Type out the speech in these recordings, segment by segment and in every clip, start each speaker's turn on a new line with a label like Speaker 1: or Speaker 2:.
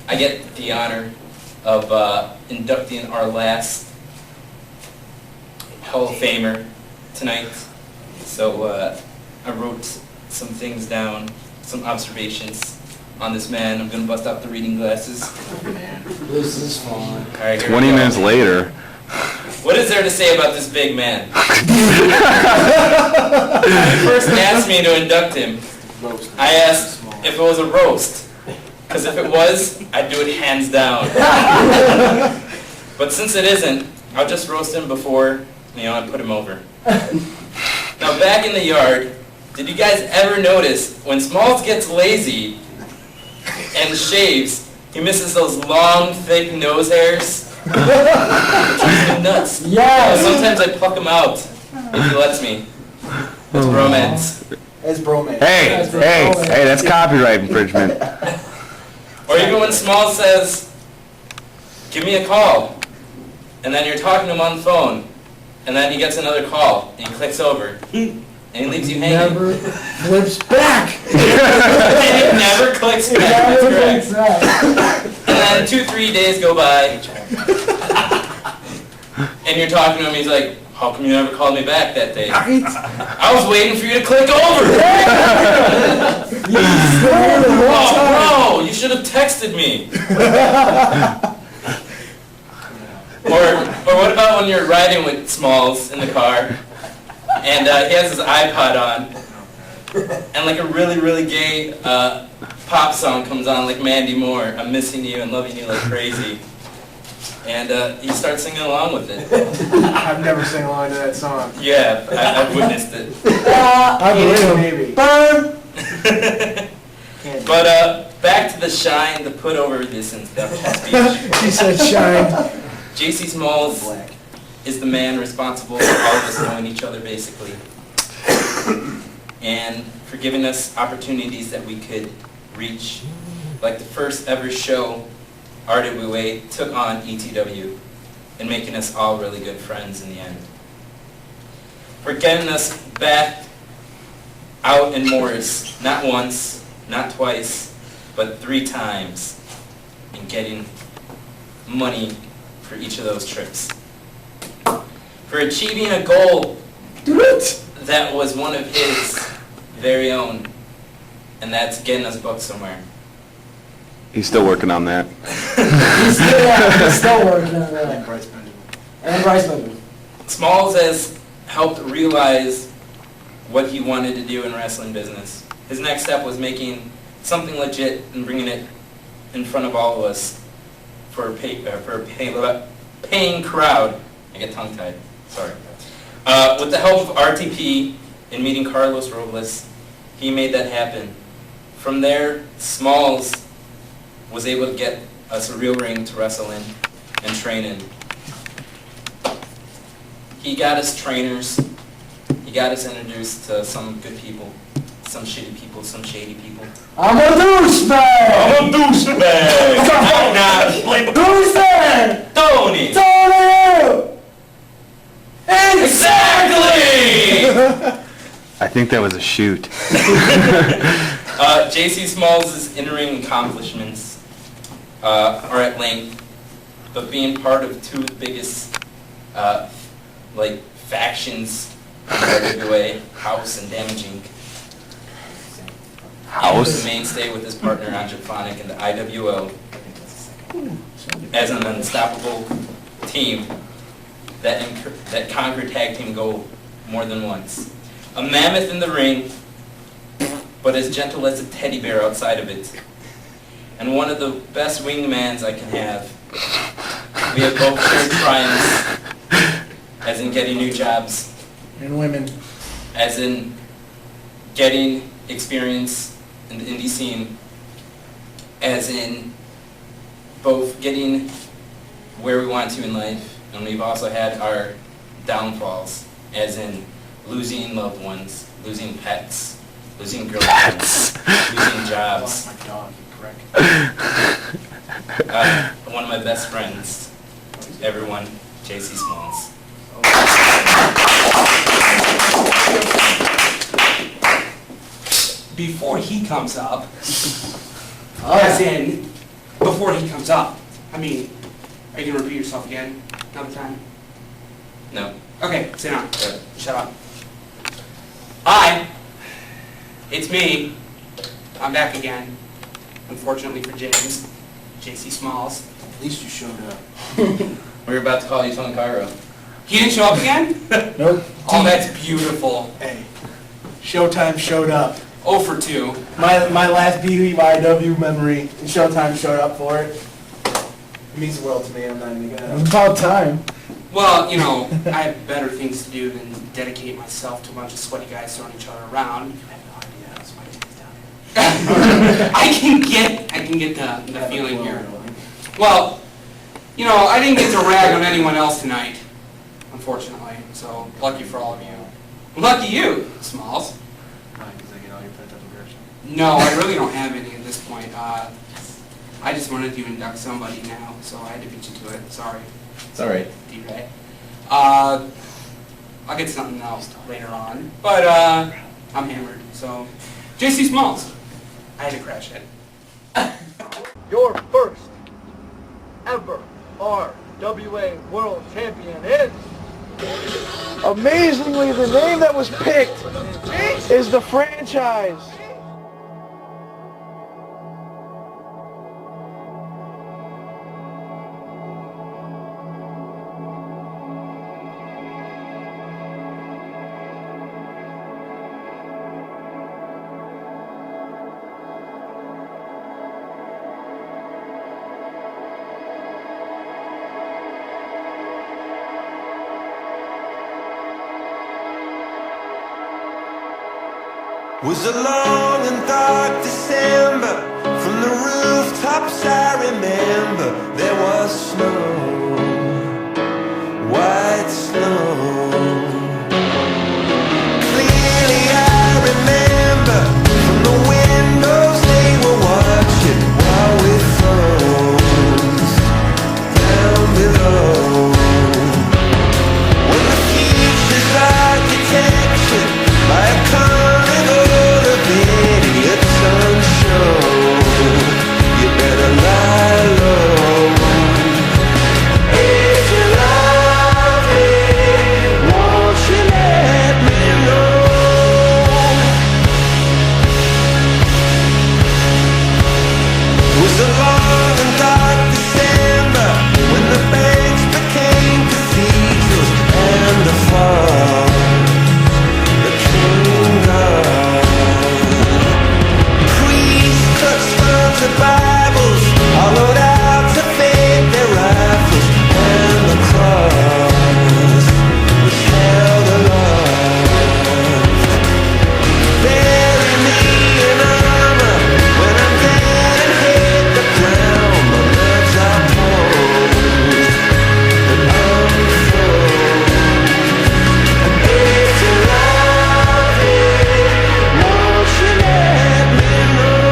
Speaker 1: I get the honor of inducting our last Hall of Famer tonight. So I wrote some things down, some observations on this man. I'm going to bust out the reading glasses.
Speaker 2: This is fun.
Speaker 1: All right,
Speaker 3: 20 minutes later.
Speaker 1: What is there to say about this big man? When he first asked me to induct him, I asked if it was a roast. Because if it was, I'd do it hands down. But since it isn't, I'll just roast him before, I put him over. Now back in the yard, did you guys ever notice when Smallzz gets lazy and shaves, he misses those long, thick nose hairs? It drives him nuts.
Speaker 2: Yes!
Speaker 1: Sometimes I pluck him out if he lets me. It's bromance.
Speaker 2: It's bromance.
Speaker 3: Hey, that's copyright infringement.
Speaker 1: Or even when Smallzz says, give me a call, and then you're talking to him on the phone, and then he gets another call, and he clicks over, and he leaves you hanging.
Speaker 2: Never flips back.
Speaker 1: It never clicks back,
Speaker 2: Never
Speaker 1: that's
Speaker 2: flips back.
Speaker 1: correct. And then 2-3 days go by, and you're talking to him, he's like, how come you never called me back that day? I was waiting for you to click over. Oh, bro, you should have texted me. Or what about when you're riding with Smallzz in the car, and he has his iPod on, and like a really, really gay pop song comes on, like Mandy Moore, I'm missing you and loving you like crazy. And he starts singing along with it.
Speaker 4: I've never sang along to that song.
Speaker 1: Yeah, I've witnessed it.
Speaker 2: I believe
Speaker 4: Maybe.
Speaker 2: Burn!
Speaker 1: But back to the shine, the put over this induction speech.
Speaker 2: She said shine.
Speaker 1: JC Smallzz is the man responsible for all of us knowing each other, basically. And for giving us opportunities that we could reach. Like the first ever show EWA took on ETW, and making us all really good friends in the end. For getting us back out in Morris, not once, not twice, but 3 times, and getting money for each of those trips. For achieving a goal that was one of his very own, and that's getting us booked somewhere.
Speaker 3: He's still working on that.
Speaker 2: He's still working on that.
Speaker 4: And Bryce Benjamin.
Speaker 2: And Bryce Benjamin.
Speaker 1: Smallzz has helped realize what he wanted to do in wrestling business. His next step was making something legit and bringing it in front of all of us for a paying crowd. I get tongue-tied, sorry. With the help of RTP and meeting Carlos Robles, he made that happen. From there, Smallzz was able to get us a real ring to wrestle in and train in. He got us trainers. He got us introduced to some good people, some shitty people, some shady people.
Speaker 2: I'm a douchebag!
Speaker 1: I'm a douchebag!
Speaker 2: Douchebag!
Speaker 1: Tony!
Speaker 2: Tony!
Speaker 1: Exactly!
Speaker 3: I think that was a shoot.
Speaker 1: JC Smallz's in-ring accomplishments are at length, but being part of 2 of the biggest factions in EWA, House and Damage Inc. He was the mainstay with his partner Androphonic in the IWO as an unstoppable team that conquered tag team gold more than once. A mammoth in the ring, but as gentle as a teddy bear outside of it. And one of the best wingmans I can have. We have both shared triumphs, as in getting new jobs,
Speaker 2: And women.
Speaker 1: as in getting experience in the indie scene, as in both getting where we want to in life, and we've also had our downfalls, as in losing loved ones, losing pets, losing girlfriends, losing jobs.
Speaker 4: Lost my dog, correct?
Speaker 1: One of my best friends, everyone, JC Smallzz.
Speaker 5: Before he comes up,
Speaker 2: Oh,
Speaker 5: as in, before he comes up, I mean, are you gonna repeat yourself again another time?
Speaker 1: No.
Speaker 5: Okay, sit down.
Speaker 1: Good.
Speaker 5: Shut up. Hi, it's me. I'm back again. Unfortunately for James, JC Smallzz.
Speaker 4: At least you showed up.
Speaker 1: We were about to call you Tony Cairo.
Speaker 5: He didn't show up again?
Speaker 2: Nope.
Speaker 5: Oh, that's beautiful.
Speaker 4: Hey, Showtime showed up.
Speaker 5: 0 for 2.
Speaker 4: My last BYW memory, and Showtime showed up for it. It means the world to me. I'm not even gonna.
Speaker 2: It's about time.
Speaker 5: Well, you know, I have better things to do than dedicate myself to a bunch of sweaty guys throwing each other around.
Speaker 4: You have no idea how sweaty it is down
Speaker 5: I can get the feeling here. Well, you know, I didn't get to rag on anyone else tonight, unfortunately. So lucky for all of you. Lucky you, Smallzz.
Speaker 4: Why? Because I get all your pent-up aggression.
Speaker 5: No, I really don't have any at this point. I just wanted to induct somebody now, so I had to beat you to it. Sorry,
Speaker 1: It's all right.
Speaker 5: D-Ray. I'll get something else later on, but I'm hammered, so JC Smallzz. I had to crash it.
Speaker 6: Your first ever RWA World Champion is... Amazingly, the name that was picked is the franchise.
Speaker 7: Was a long and dark December. From the rooftops I remember there was snow, white snow. Clearly I remember from the windows they were watching while we froze down below. When the future's architecture by a carnival of idiots on show, you better lie low. If you love me, won't you let me know? It was a long and dark December when the banks became cathedrals and the fall the Bibles hollowed out to fit their rifles, and the cross was held aloft. Bury me in armor when I'm dead and hit the ground. My nerves are posed and unfold. And if you love me, won't you let me know?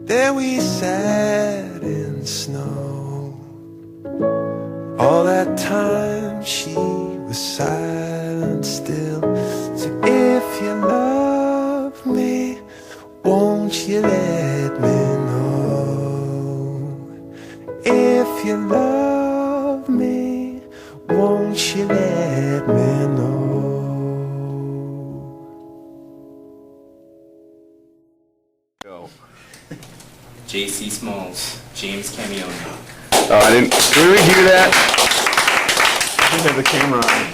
Speaker 7: There we sat in snow. All that time she was silent still. So if you love me, won't you let me know? If you love me, won't you let me know?
Speaker 1: JC Smallzz, James Camione.
Speaker 3: Oh, I didn't. Can we redo that? I think I have the camera on.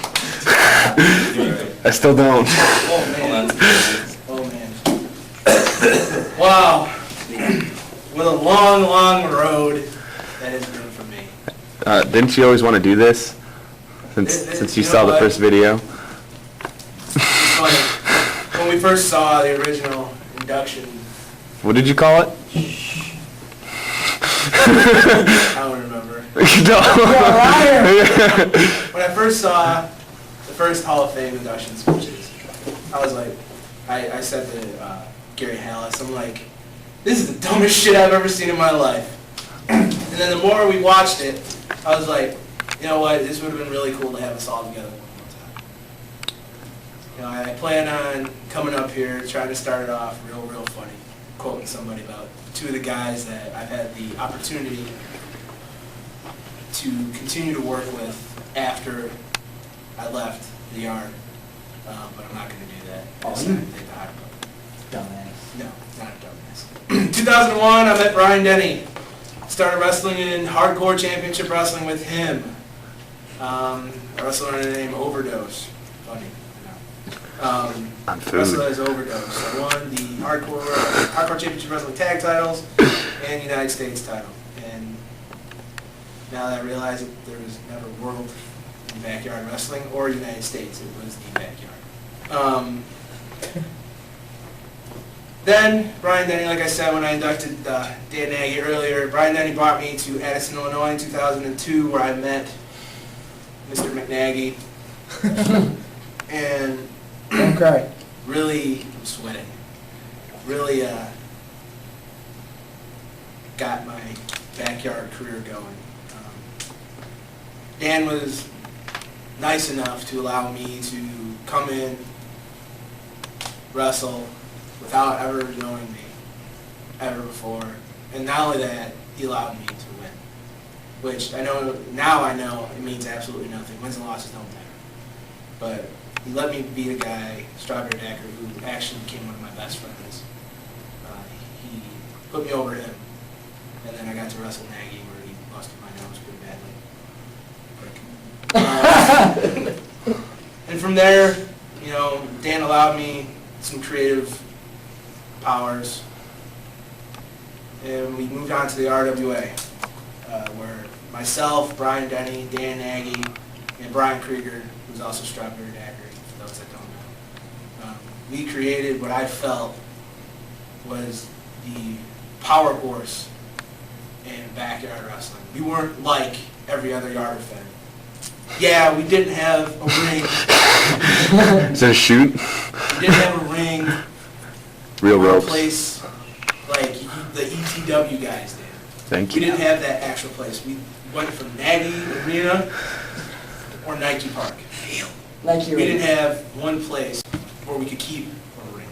Speaker 3: I still don't.
Speaker 4: Oh,
Speaker 1: Hold
Speaker 4: man.
Speaker 1: on.
Speaker 4: Oh, man. Wow. What a long, long road that has been for me.
Speaker 3: Didn't you always want to do this? Since you
Speaker 4: You know
Speaker 3: saw the
Speaker 4: what?
Speaker 3: first video?
Speaker 4: It's funny. When we first saw the original induction,
Speaker 3: What did you call it?
Speaker 4: I don't remember.
Speaker 3: No.
Speaker 4: When I first saw the first Hall of Fame induction speeches, I was like, I said to Gary Hallis, I'm like, this is the dumbest shit I've ever seen in my life. And then the more we watched it, I was like, you know what, this would have been really cool to have us all together one more time. You know, I plan on coming up here, trying to start it off real funny, quoting somebody about two of the guys that I've had the opportunity to continue to work with after I left the yard. But I'm not going to do that. This time, they died.
Speaker 2: Dumbass.
Speaker 4: No, not a dumbass. 2001, I met Brian Denny. Started wrestling in Hardcore Championship Wrestling with him. I wrestled under the name Overdose. Funny, I know.
Speaker 3: On food.
Speaker 4: Wrestled as Overdose. I won the Hardcore Championship Wrestling tag titles and United States title. And now that I realize that there was never World in Backyard Wrestling or United States, it was the Backyard. Then, Brian Denny, like I said, when I inducted Dan Nagy earlier, Brian Denny brought me to Addison, Illinois in 2002, where I met Mr. McNaghy. And
Speaker 2: Don't cry.
Speaker 4: really, I'm sweating, really got my backyard career going. Dan was nice enough to allow me to come in, wrestle, without ever knowing me, ever before. And not only that, he allowed me to win. Which I know, now I know it means absolutely nothing. Wins and losses don't matter. But he let me beat a guy, Strawberry Decker, who actually became one of my best friends. He put me over him. And then I got to wrestle Nagy, where he busted my nose pretty badly. And from there, you know, Dan allowed me some creative powers, and we moved on to the RWA, where myself, Brian Denny, Dan Nagy, and Brian Krieger, who's also Strawberry Dagger, for those that don't know, we created what I felt was the power horse in backyard wrestling. We weren't like every other yard fan. Yeah, we didn't have a ring.
Speaker 3: Is that a shoot?
Speaker 4: We didn't have a ring.
Speaker 3: Real
Speaker 4: or a
Speaker 3: ropes.
Speaker 4: place like the ETW guys did.
Speaker 3: Thank
Speaker 4: We
Speaker 3: you.
Speaker 4: didn't have that actual place. We went from Nagy Arena or Nike Park.
Speaker 2: Like you.
Speaker 4: We didn't have one place where we could keep a ring.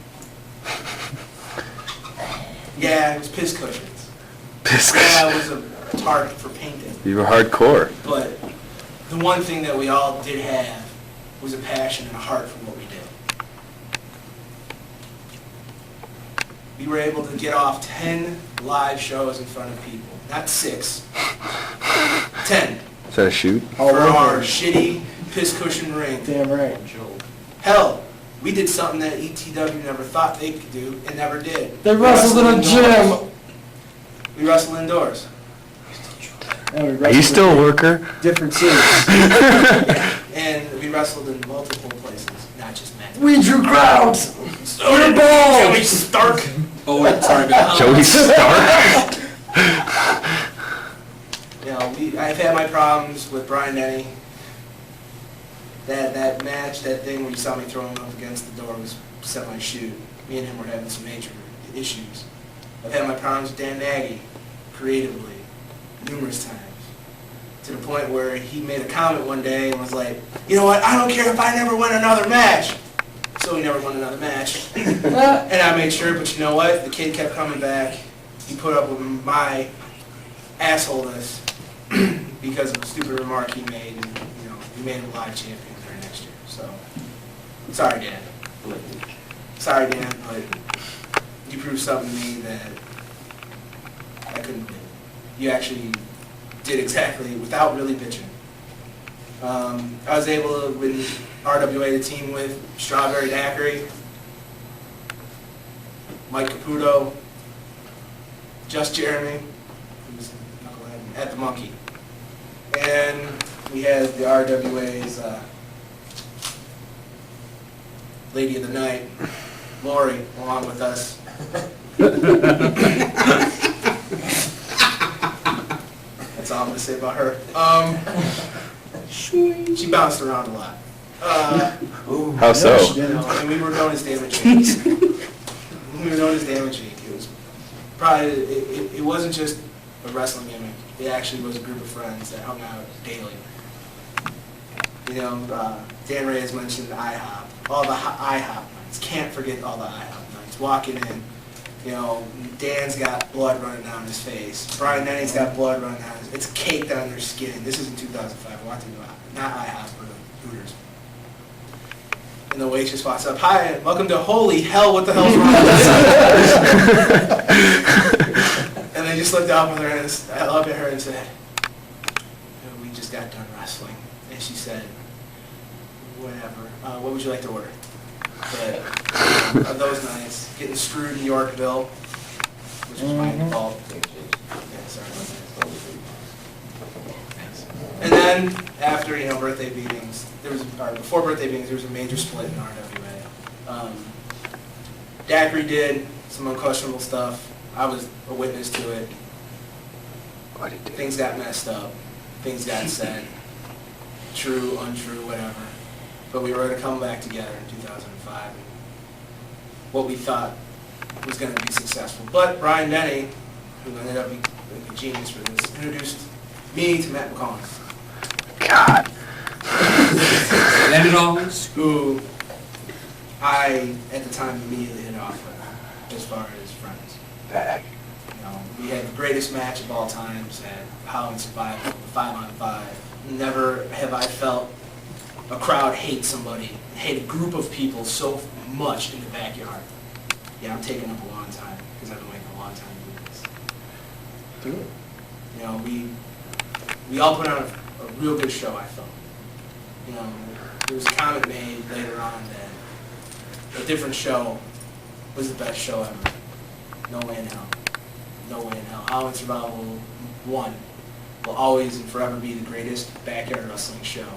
Speaker 4: Yeah, it was piss cushions. Yeah, it was a target for painting.
Speaker 3: You were hardcore.
Speaker 4: But the one thing that we all did have was a passion and a heart for what we did. We were able to get off 10 live shows in front of people. Not 6. 10.
Speaker 3: Is that a shoot?
Speaker 4: For our shitty piss cushion ring.
Speaker 2: Damn right.
Speaker 4: Hell, we did something that ETW never thought they could do and never did.
Speaker 2: They
Speaker 4: We
Speaker 2: wrestled in a
Speaker 4: indoors.
Speaker 2: gym.
Speaker 4: We wrestled indoors.
Speaker 2: And we
Speaker 3: Are you
Speaker 2: wrestled
Speaker 3: still a
Speaker 2: in
Speaker 3: worker?
Speaker 2: different cities.
Speaker 4: And we wrestled in multiple places, not just men.
Speaker 2: We drew crowds.
Speaker 4: So did Joey Stark.
Speaker 5: Oh, wait, sorry, guys.
Speaker 3: Joey Stark?
Speaker 4: You know, I've had my problems with Brian Denny. That match, that thing where you saw me throw him up against the door was semi-shoot. Me and him were having some major issues. I've had my problems with Dan Nagy, creatively, numerous times. To the point where he made a comment one day and was like, you know what, I don't care if I never win another match. So he never won another match. And I made sure, but you know what, the kid kept coming back. He put up with my assholeness because of a stupid remark he made, and you know, we made him live champion there next year. So, sorry, Dan. Sorry, Dan, but you proved something to me that I couldn't believe it. You actually did exactly, without really bitching. I was able to win RWA the team with Strawberry Daiquiri, Mike Caputo, Just Jeremy, who's knucklehead, at the Monkey. And we had the RWA's Lady of the Night, Lori, along with us. That's all I'm going to say about her. She bounced around a lot.
Speaker 3: How so?
Speaker 4: You know, and we were known as Damage Inc. We were known as Damage Inc. It was probably, it wasn't just a wrestling gimmick. It actually was a group of friends that hung out daily. You know, Dan Reyes mentioned IHOP. All the IHOP nights. Can't forget all the IHOP nights. Walking in, you know, Dan's got blood running down his face. Brian Denny's got blood running down his face. It's caked on their skin. This is in 2005. I want to go out. Not IHOP, but Hooters. And the waitress walks up, "Hi, welcome to Holy Hell, what the hell's wrong with this?" And they just looked up at her and said, "We just got done wrestling." And she said, "Whatever, what would you like to order?" But on those nights, getting screwed in Yorkville, which was my fault. Yeah, sorry about that. And then after, you know, birthday beatings, before birthday beatings, there was a major split in RWA. Daiquiri did some unquestionable stuff. I was a witness to it. Things got messed up. Things got said. True, untrue, whatever. But we were going to come back together in 2005. And what we thought was going to be successful. But Brian Denny, who ended up being a genius for this, introduced me to Matt McCollum.
Speaker 3: God.
Speaker 5: Then it all.
Speaker 4: Who I, at the time, immediately hit off with as far as friends. You know, we had the greatest match of all times at Halloween Survival, 5-on-5. Never have I felt a crowd hate somebody, hate a group of people so much in the backyard. Yeah, I'm taking up a long time, because I've been waiting a long time to do this.
Speaker 2: Do it.
Speaker 4: You know, we all put on a real good show, I felt. You know, there was a comment made later on that a different show was the best show ever. No way in hell. No way in hell. Halloween Survival 1 will always and forever be the greatest backyard wrestling show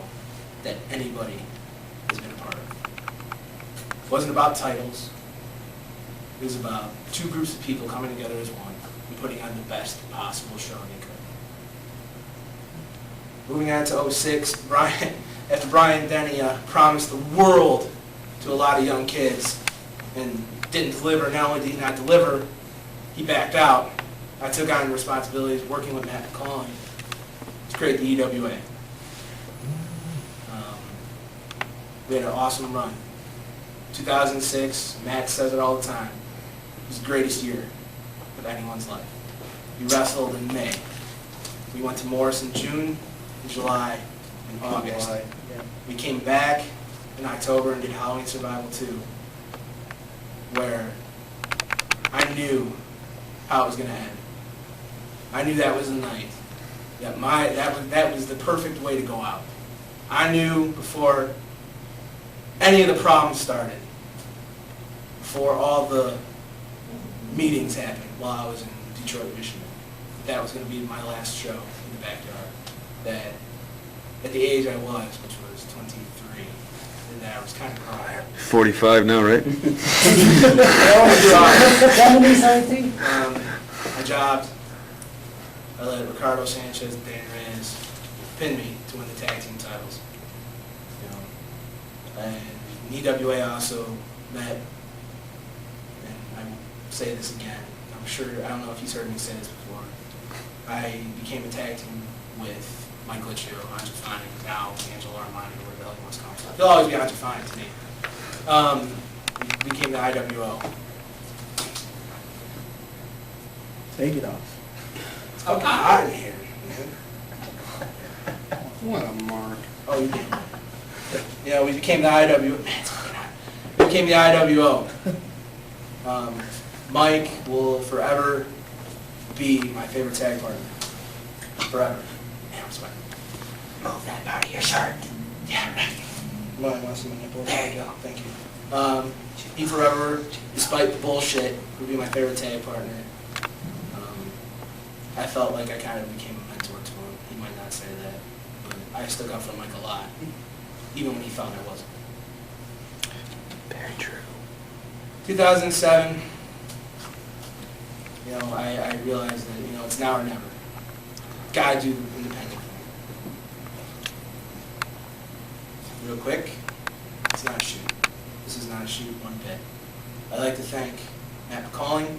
Speaker 4: that anybody has been a part of. It wasn't about titles. It was about two groups of people coming together as one and putting on the best possible show they could. Moving on to 06, after Brian Denny promised the world to a lot of young kids and didn't deliver, not only did he not deliver, he backed out. I took on responsibilities working with Matt McCollum to create the EWA. We had an awesome run. 2006, Matt says it all the time, it was the greatest year of anyone's life. We wrestled in May. We went to Morris in June, in July, and August. We came back in October and did Halloween Survival 2, where I knew how it was going to end. I knew that was the night. That was the perfect way to go out. I knew before any of the problems started, before all the meetings happened while I was in Detroit, Michigan, that was going to be my last show in the backyard. That at the age I was, which was 23, and that I was kind of crying.
Speaker 3: 45 now, right?
Speaker 4: I jobbed. I let Ricardo Sanchez and Dan Reyes pin me to win the tag team titles. You know, and EWA also met, and I will say this again, I'm sure, I don't know if he's heard me say this before, I became a tag team with Mike Glitchio, Anjafani, now Angelo Armani, where the hell he wants to come from. He'll always be Anjafani to me. We became the IWO.
Speaker 2: Take it off.
Speaker 4: It's fucking hot in here, man.
Speaker 5: What a mark.
Speaker 4: Oh, you did. Yeah, we became the IWO. Man, it's fucking hot. We became the IWO. Mike will forever be my favorite tag partner forever. Man, I'm sweating.
Speaker 5: Move that part of your shirt. Yeah, right.
Speaker 4: Want to see my nipples?
Speaker 5: There you go.
Speaker 4: Thank you. He forever, despite the bullshit, would be my favorite tag partner. I felt like I kind of became a mentor to him. He might not say that, but I stuck up for Mike a lot, even when he thought I wasn't.
Speaker 3: Very true.
Speaker 4: 2007, I realized that, it's now or never. Gotta do independent thing. Real quick, it's not a shoot. This is not a shoot one bit. I'd like to thank Matt McCalling,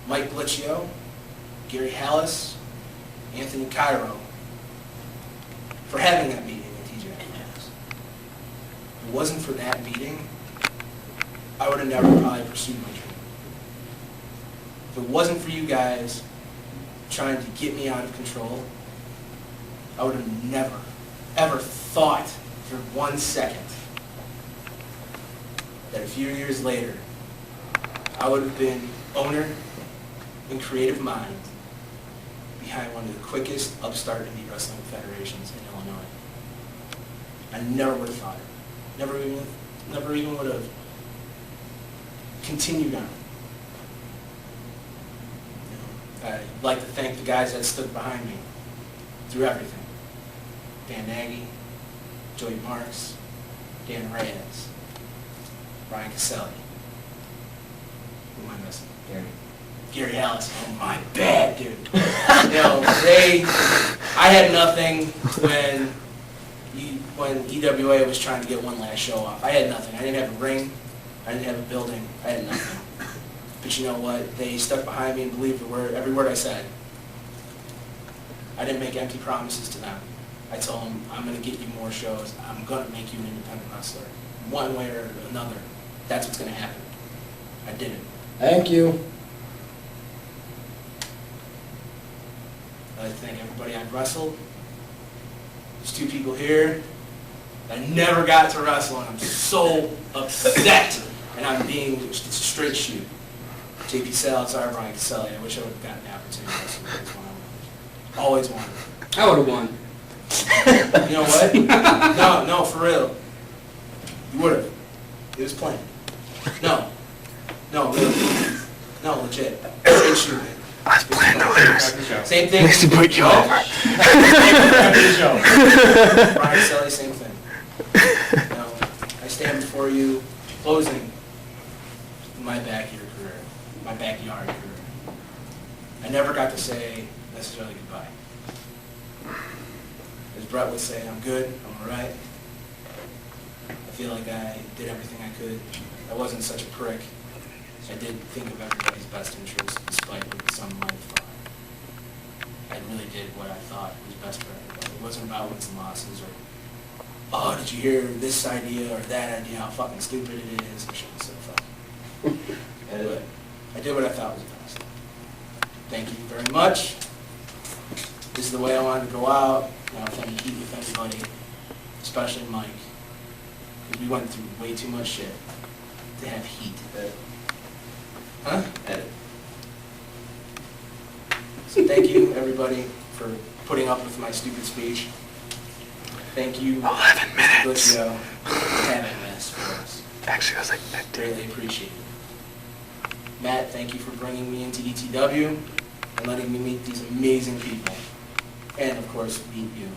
Speaker 4: Mike Bliccio, Gary Hallis, Anthony Cairo for having that meeting at TJ. If it wasn't for that meeting, I would have never probably pursued my dream. If it wasn't for you guys trying to get me out of control, I would have never, ever thought for 1 second that a few years later, I would have been owner and creative mind behind one of the quickest upstart indie wrestling federations in Illinois. I never would have thought it. Never even would have continued on. I'd like to thank the guys that stood behind me through everything. Dan Nagy, Joey Marks, Dan Reyes, Brian Caselli. Who am I missing? Gary Hallis. Oh, my bad, dude. I had nothing when EWA was trying to get one last show off. I had nothing. I didn't have a ring. I didn't have a building. I had nothing. But you know what? They stuck behind me and believed every word I said. I didn't make empty promises to them. I told them, I'm going to get you more shows. I'm going to make you an independent wrestler. One way or another. That's what's going to happen. I did it.
Speaker 2: Thank you.
Speaker 4: I'd like to thank everybody I've wrestled. There's 2 people here that never got to wrestle, and I'm so upset. And I'm being just a straight shoot. JP Salazar, Brian Caselli. I wish I would have gotten the opportunity to wrestle with this one. Always wanted.
Speaker 5: I would have won.
Speaker 4: You know what? No, for real. You would have. It was planned. No, really. No, legit. Straight shoot.
Speaker 3: I was planning to lose.
Speaker 4: Same thing.
Speaker 3: Needs to put you over.
Speaker 4: Brian Caselli, same thing. I stand before you closing my backyard career. I never got to say necessarily goodbye. As Brett would say, I'm good, I'm all right. I feel like I did everything I could. I wasn't such a prick. I did think of everybody's best interests, despite what some might have thought. I really did what I thought was best for everybody. It wasn't about wins and losses or, oh, did you hear this idea or that idea, how fucking stupid it is, or shit, so fuck. But I did what I thought was best. Thank you very much. This is the way I wanted to go out. If I compete with everybody, especially Mike, because we went through way too much shit to have heat. Huh? Edit. So thank you, everybody, for putting up with my stupid speech. Thank you,
Speaker 3: 11 minutes.
Speaker 4: Bliccio, for having this for us.
Speaker 3: Actually, I was like 15.
Speaker 4: Greatly appreciate it. Matt, thank you for bringing me into ETW and letting me meet these amazing people. And, of course, meet you.